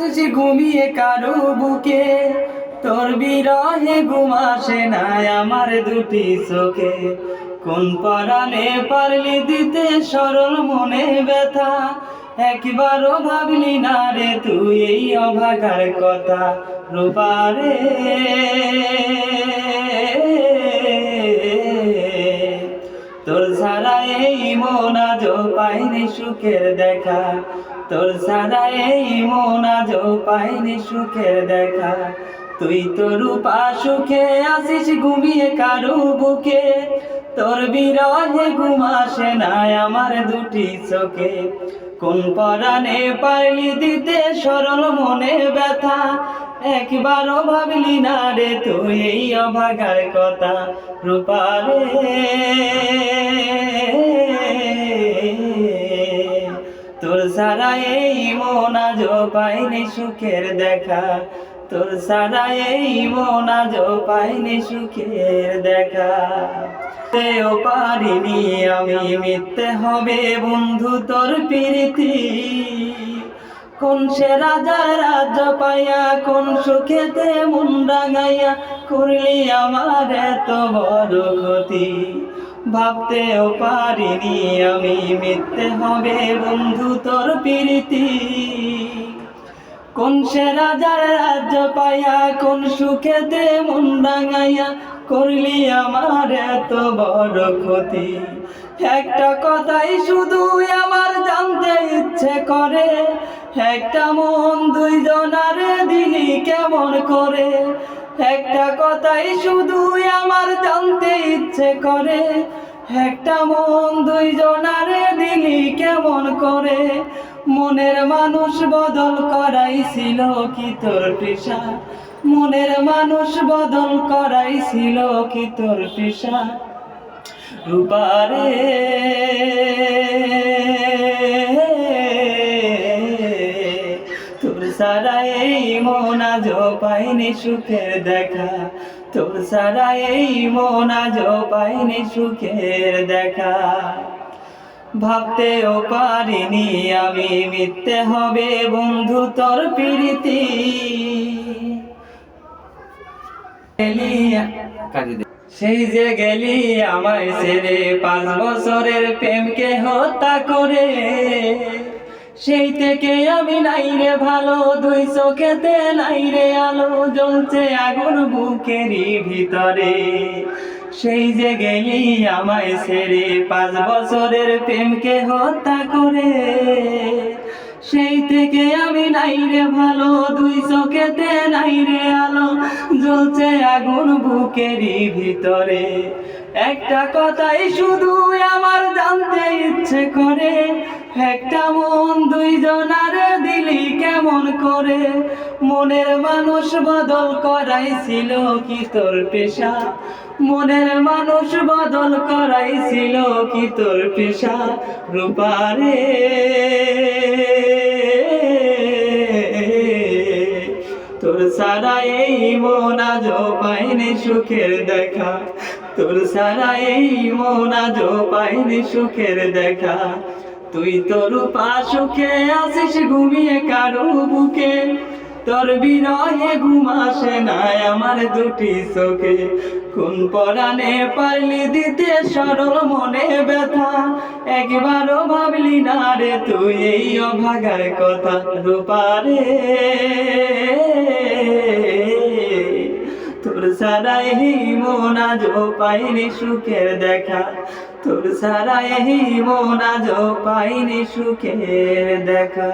আসিস ঘুমিয়ে কারো বুকে, তোর বিরহে ঘুম আসে না আমার দুটি চোখে। কোন পরাণে পারলি দিতে সরল মনে ব্যথা, একবারও ভাবলি না রে তুই এই অভাগার কথা। রূপারে তোর ছাড়া এই মন আজও পাইনি সুখের দেখা, তোর ছাড়া এই মন আজও পাইনি সুখের দেখা। তুই তো রূপা সুখে আসিস ঘুমিয়ে কারো বুকে, তোর বিরহে ঘুম আসে না আমার দুটি চোখে। কোন পরাণে পারলি দিতে সরল মনে ব্যথা, একবারও ভাবলি না রে তুই এই অভাগার কথা। রূপারে তোর ছাড়া এই মন আজও পাইনি সুখের দেখা, তোর ছাড়া এই মন আজও পাইনি সুখের দেখা। তেও পারিনি আমি মিথ্যে হবে বন্ধু তোর প্রীতি, কোন সে রাজার রাজ্য পাইয়া কোন সুখেতে মন রাঙাইয়া করলি আমার এত বড় ক্ষতি। ভাবতেও পারিনি আমি মিথ্যে হবে বন্ধু তোর প্রীতি, কোন সে রাজার রাজ্য পাইয়া কোন সুখেতে মন রাঙাইয়া করলি আমার এত বড় ক্ষতি। একটা কথাই শুধু আমার জানতে ইচ্ছে করে, একটা মন দুইজনার দিলি কেমন করে। একটা কথাই শুধু আমার জানতে ইচ্ছে করে, একটা মন দুইজনার দিলি কেমন করে। মনের মানুষ বদল করাইছিল কি তোর পেশা, মনের মানুষ বদল করাইছিল কি তোর পেশা। রূপারে তোর ছাড়া এই মন আজও পাইনি সুখের দেখা, তোর ছাড়া এই মন আজও পাইনি সুখের দেখা। ভাবতেও পারিনি আমি মিথ্যে হবে বন্ধু তোর প্রীতি। সেই যে গেলি আমায় ছেড়ে 5 বছরের প্রেমকে হত্যা করে, সেই থেকে আমি নাই রে ভালো, দুই চোখেতে নাই রে আলো, জ্বলছে আগুন বুকেরই ভিতরে। সেই যে গেলি আমায় ছেড়ে 5 বছরের প্রেমকে হত্যা করে, সেই থেকে আমি নাই রে ভালো, দুই চোখেতে নাই রে আলো, জ্বলছে আগুন বুকেরই ভিতরে। একটা কথাই শুধু আমার জানতে ইচ্ছে করে, একটা মন দুইজনার দিলি কেমন করে। মনের মানুষ বদল করাইছিল কি তোর পেশা, মনের মানুষ বদল করাইছিল কি তোর পেশা। রূপারে তোর ছাড়া এই মন আজও পাইনি সুখের দেখা, তোর ছাড়া এই মন আজও পাইনি সুখের দেখা। তুই তো রূপা সুখে আসিস ঘুমিয়ে কারো বুকে, তোর বিরহে ঘুম আসে না আমার দুটি চোখে। কোন পরাণে পারলি দিতে সরল মনে ব্যথা, একবারও ভাবলি না রে তুই এই অভাগার কথা। রূপারে তোর ছাড়া এই মন আজও পাইনি সুখের দেখা, তোর ছাড়া এই মন আজও পাইনি সুখের দেখা।